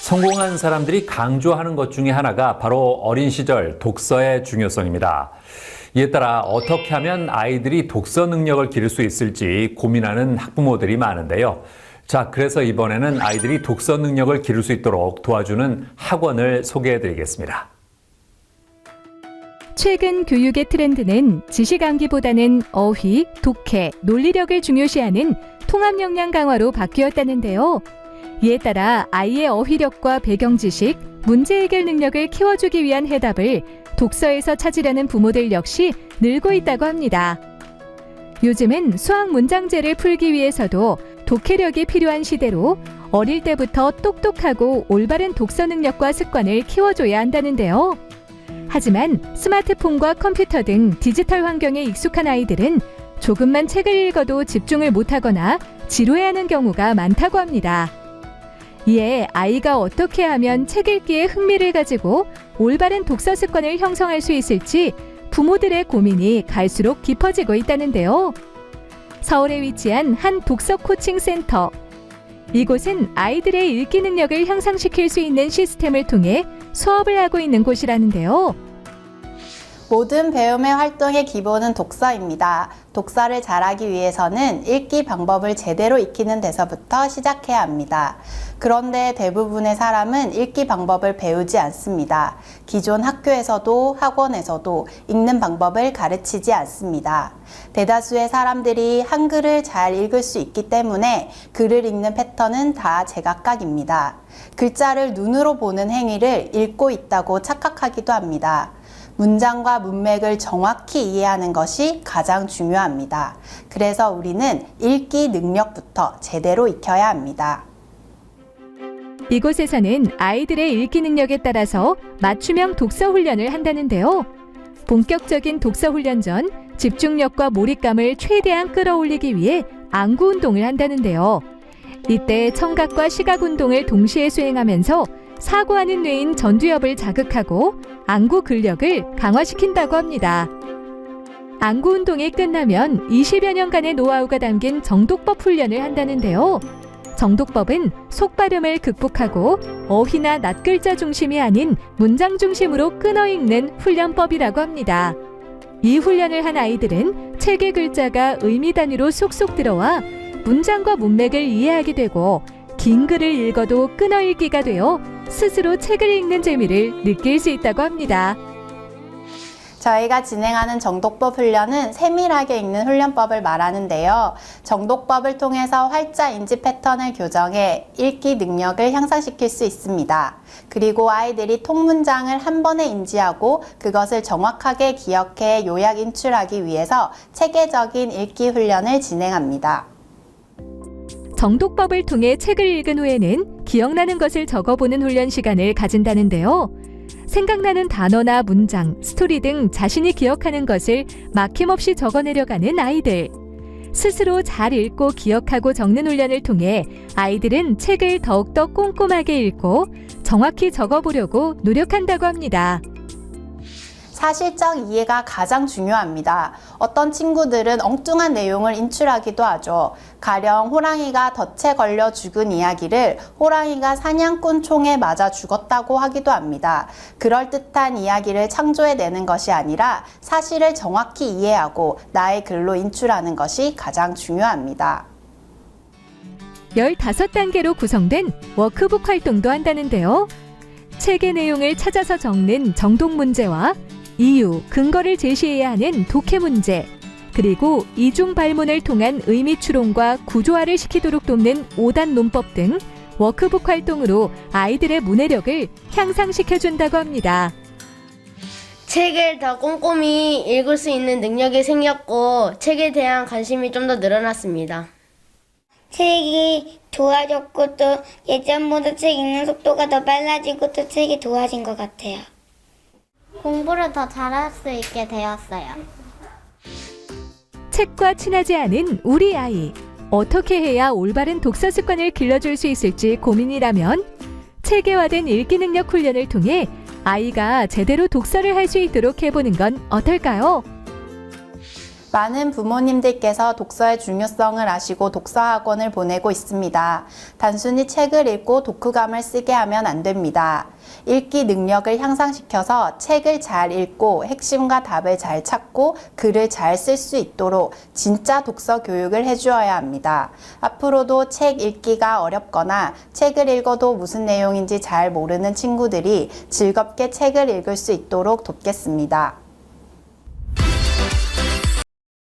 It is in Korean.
성공한 사람들이 강조하는 것 중에 하나가 바로 어린 시절 독서의 중요성입니다. 이에 따라 어떻게 하면 아이들이 독서 능력을 기를 수 있을지 고민하는 학부모들이 많은데요. 자, 그래서 이번에는 아이들이 독서 능력을 기를 수 있도록 도와주는 학원을 소개해드리겠습니다. 최근 교육의 트렌드는 지식 암기보다는 어휘, 독해, 논리력을 중요시하는 통합 역량 강화로 바뀌었다는데요. 이에 따라 아이의 어휘력과 배경 지식, 문제 해결 능력을 키워주기 위한 해답을 독서에서 찾으려는 부모들 역시 늘고 있다고 합니다. 요즘은 수학 문장제를 풀기 위해서도 독해력이 필요한 시대로 어릴 때부터 똑똑하고 올바른 독서 능력과 습관을 키워줘야 한다는데요. 하지만 스마트폰과 컴퓨터 등 디지털 환경에 익숙한 아이들은 조금만 책을 읽어도 집중을 못하거나 지루해하는 경우가 많다고 합니다. 이에 아이가 어떻게 하면 책 읽기에 흥미를 가지고 올바른 독서 습관을 형성할 수 있을지 부모들의 고민이 갈수록 깊어지고 있다는데요. 서울에 위치한 한 독서 코칭 센터. 이곳은 아이들의 읽기 능력을 향상시킬 수 있는 시스템을 통해 수업을 하고 있는 곳이라는데요. 모든 배움의 활동의 기본은 독서입니다. 독서를 잘하기 위해서는 읽기 방법을 제대로 익히는 데서부터 시작해야 합니다. 그런데 대부분의 사람은 읽기 방법을 배우지 않습니다. 기존 학교에서도 학원에서도 읽는 방법을 가르치지 않습니다. 대다수의 사람들이 한글을 잘 읽을 수 있기 때문에 글을 읽는 패턴은 다 제각각입니다. 글자를 눈으로 보는 행위를 읽고 있다고 착각하기도 합니다. 문장과 문맥을 정확히 이해하는 것이 가장 중요합니다. 그래서 우리는 읽기 능력부터 제대로 익혀야 합니다. 이곳에서는 아이들의 읽기 능력에 따라서 맞춤형 독서 훈련을 한다는데요. 본격적인 독서 훈련 전 집중력과 몰입감을 최대한 끌어올리기 위해 안구 운동을 한다는데요. 이때 청각과 시각 운동을 동시에 수행하면서 사고하는 뇌인 전두엽을 자극하고 안구 근력을 강화시킨다고 합니다. 안구 운동이 끝나면 20여 년간의 노하우가 담긴 정독법 훈련을 한다는데요. 정독법은 속발음을 극복하고 어휘나 낱글자 중심이 아닌 문장 중심으로 끊어 읽는 훈련법이라고 합니다. 이 훈련을 한 아이들은 책의 글자가 의미 단위로 쏙쏙 들어와 문장과 문맥을 이해하게 되고 긴 글을 읽어도 끊어 읽기가 되어 스스로 책을 읽는 재미를 느낄 수 있다고 합니다. 저희가 진행하는 정독법 훈련은 세밀하게 읽는 훈련법을 말하는데요. 정독법을 통해서 활자 인지 패턴을 교정해 읽기 능력을 향상시킬 수 있습니다. 그리고 아이들이 통문장을 한 번에 인지하고 그것을 정확하게 기억해 요약 인출하기 위해서 체계적인 읽기 훈련을 진행합니다. 정독법을 통해 책을 읽은 후에는 기억나는 것을 적어보는 훈련 시간을 가진다는데요. 생각나는 단어나 문장, 스토리 등 자신이 기억하는 것을 막힘없이 적어내려가는 아이들. 스스로 잘 읽고 기억하고 적는 훈련을 통해 아이들은 책을 더욱더 꼼꼼하게 읽고 정확히 적어보려고 노력한다고 합니다. 사실적 이해가 가장 중요합니다. 어떤 친구들은 엉뚱한 내용을 인출하기도 하죠. 가령 호랑이가 덫에 걸려 죽은 이야기를 호랑이가 사냥꾼 총에 맞아 죽었다고 하기도 합니다. 그럴듯한 이야기를 창조해내는 것이 아니라 사실을 정확히 이해하고 나의 글로 인출하는 것이 가장 중요합니다. 15단계로 구성된 워크북 활동도 한다는데요. 책의 내용을 찾아서 적는 정독 문제와 이유, 근거를 제시해야 하는 독해 문제, 그리고 이중 발문을 통한 의미 추론과 구조화를 시키도록 돕는 5단 논법 등 워크북 활동으로 아이들의 문해력을 향상시켜준다고 합니다. 책을 더 꼼꼼히 읽을 수 있는 능력이 생겼고 책에 대한 관심이 좀 더 늘어났습니다. 책이 좋아졌고 또 예전보다 책 읽는 속도가 더 빨라지고 또 책이 좋아진 것 같아요. 공부를 더 잘할 수 있게 되었어요. 책과 친하지 않은 우리 아이. 어떻게 해야 올바른 독서 습관을 길러줄 수 있을지 고민이라면 체계화된 읽기 능력 훈련을 통해 아이가 제대로 독서를 할 수 있도록 해보는 건 어떨까요? 많은 부모님들께서 독서의 중요성을 아시고 독서학원을 보내고 있습니다. 단순히 책을 읽고 독후감을 쓰게 하면 안 됩니다. 읽기 능력을 향상시켜서 책을 잘 읽고 핵심과 답을 잘 찾고 글을 잘 쓸 수 있도록 진짜 독서 교육을 해주어야 합니다. 앞으로도 책 읽기가 어렵거나 책을 읽어도 무슨 내용인지 잘 모르는 친구들이 즐겁게 책을 읽을 수 있도록 돕겠습니다.